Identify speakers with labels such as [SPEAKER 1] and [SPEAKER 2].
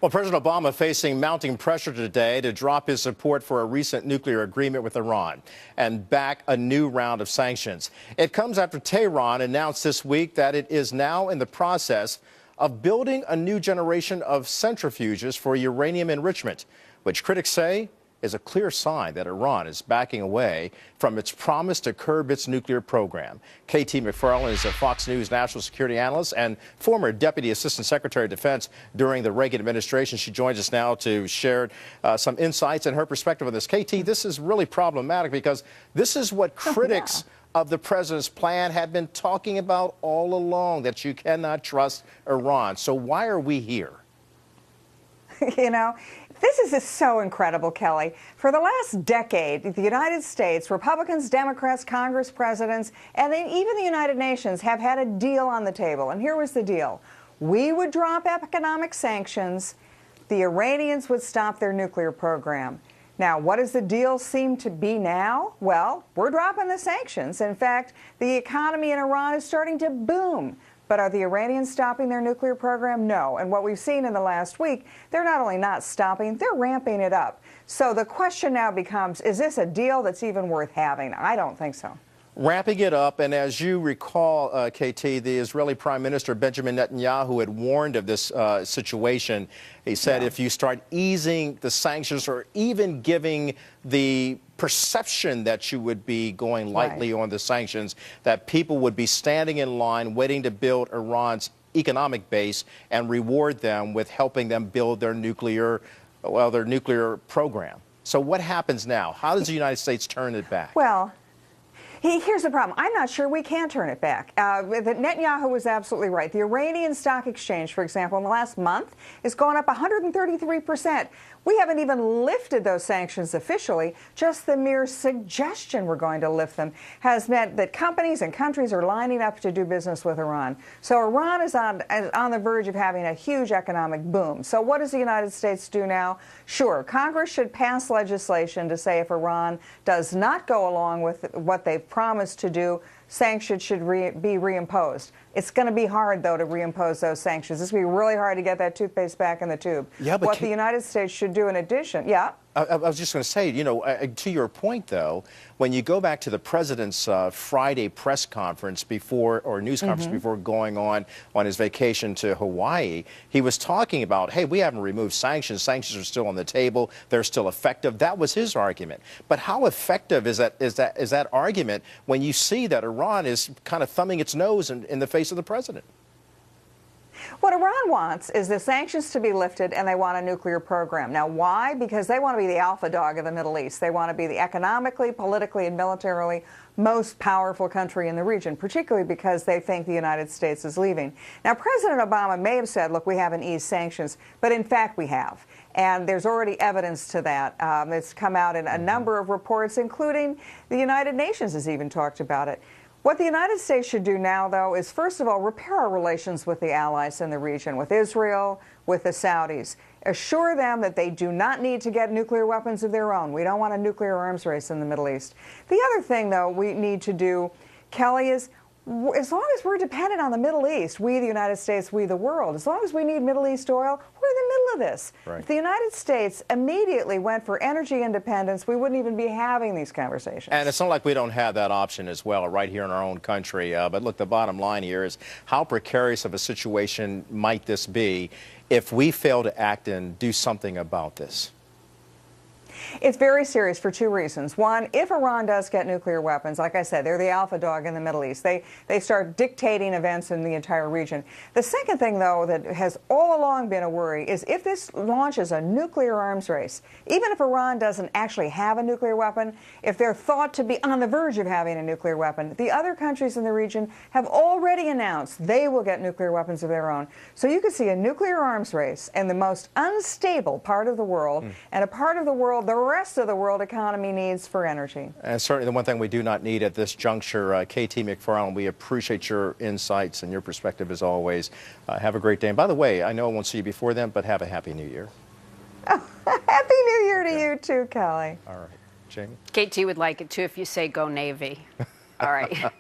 [SPEAKER 1] Well, President Obama facing mounting pressure today to drop his support for a recent nuclear agreement with Iran and back a new round of sanctions. It comes after Tehran announced this week that it is now in the process of building a new generation of centrifuges for uranium enrichment, which critics say is a clear sign that Iran is backing away from its promise to curb its nuclear program. KT McFarland is a Fox News national security analyst and former Deputy Assistant Secretary of Defense during the Reagan administration. She joins us now to share some insights and her perspective on this. KT, this is really problematic because this is what critics of the president's plan had been talking about all along, that you cannot trust Iran. So why are we here?
[SPEAKER 2] You know, this is just so incredible, Kelly. For the last decade, the United States, Republicans, Democrats, Congress, presidents, and even the United Nations have had a deal on the table. And here was the deal. We would drop economic sanctions. The Iranians would stop their nuclear program. Now, what does the deal seem to be now? Well, we're dropping the sanctions. In fact, the economy in Iran is starting to boom. But are the Iranians stopping their nuclear program? No. And what we've seen in the last week, they're not only not stopping, they're ramping it up. So the question now becomes, is this a deal that's even worth having? I don't think so.
[SPEAKER 1] Ramping it up, and as you recall, KT, the Israeli Prime Minister Benjamin Netanyahu had warned of this situation. He said if you start easing the sanctions or even giving the perception that you would be going lightly on the sanctions, that people would be standing in line waiting to build Iran's economic base and reward them with helping them build their nuclear program. So what happens now? How does the United States turn it back?
[SPEAKER 2] Well, here's the problem. I'm not sure we can turn it back. Netanyahu was absolutely right. The Iranian Stock Exchange, for example, in the last month is going up 133%. We haven't even lifted those sanctions officially. Just the mere suggestion we're going to lift them has meant that companies and countries are lining up to do business with Iran. So Iran is on the verge of having a huge economic boom. So what does the United States do now? Sure, Congress should pass legislation to say if Iran does not go along with what they've promised to do, sanctions should be reimposed. It's going to be hard, though, to reimpose those sanctions. It's going to be really hard to get that toothpaste back in the tube. Yeah, but what the United States should do in addition,
[SPEAKER 1] I was just going to say, you know, to your point, though, when you go back to the president's Friday press conference news conference before going on his vacation to Hawaii, he was talking about, hey, we haven't removed sanctions. Sanctions are still on the table. They're still effective. That was his argument. But how effective is that argument when you see that Iran is kind of thumbing its nose in the face of the president?
[SPEAKER 2] What Iran wants is the sanctions to be lifted, and they want a nuclear program. Now, why? Because they want to be the alpha dog of the Middle East. They want to be the economically, politically, and militarily most powerful country in the region, particularly because they think the United States is leaving. Now, President Obama may have said, look, we haven't eased sanctions, but in fact we have. And there's already evidence to that. It's come out in a number of reports, including the United Nations has even talked about it. What the United States should do now, though, is first of all repair our relations with the allies in the region, with Israel, with the Saudis. Assure them that they do not need to get nuclear weapons of their own. We don't want a nuclear arms race in the Middle East. The other thing, though, we need to do, Kelly, is as long as we're dependent on the Middle East, we, the United States, we, the world, as long as we need Middle East oil, we're in the middle of this. Right. If the United States immediately went for energy independence, we wouldn't even be having these conversations.
[SPEAKER 1] And it's not like we don't have that option as well right here in our own country. But look, the bottom line here is how precarious of a situation might this be if we fail to act and do something about this?
[SPEAKER 2] It's very serious for two reasons. One, if Iran does get nuclear weapons, like I said, they're the alpha dog in the Middle East. They start dictating events in the entire region. The second thing, though, that has all along been a worry is if this launches a nuclear arms race, even if Iran doesn't actually have a nuclear weapon, if they're thought to be on the verge of having a nuclear weapon, the other countries in the region have already announced they will get nuclear weapons of their own. So you could see a nuclear arms race in the most unstable part of the world and a part of the world the rest of the world economy needs for energy.
[SPEAKER 1] And certainly the one thing we do not need at this juncture, KT McFarland, we appreciate your insights and your perspective as always. Have a great day. And by the way, I know I won't see you before then, but have a Happy New Year.
[SPEAKER 2] Oh, Happy New Year to you too, Kelly.
[SPEAKER 1] All right. Jamie?
[SPEAKER 3] KT would like it too if you say go Navy. All right.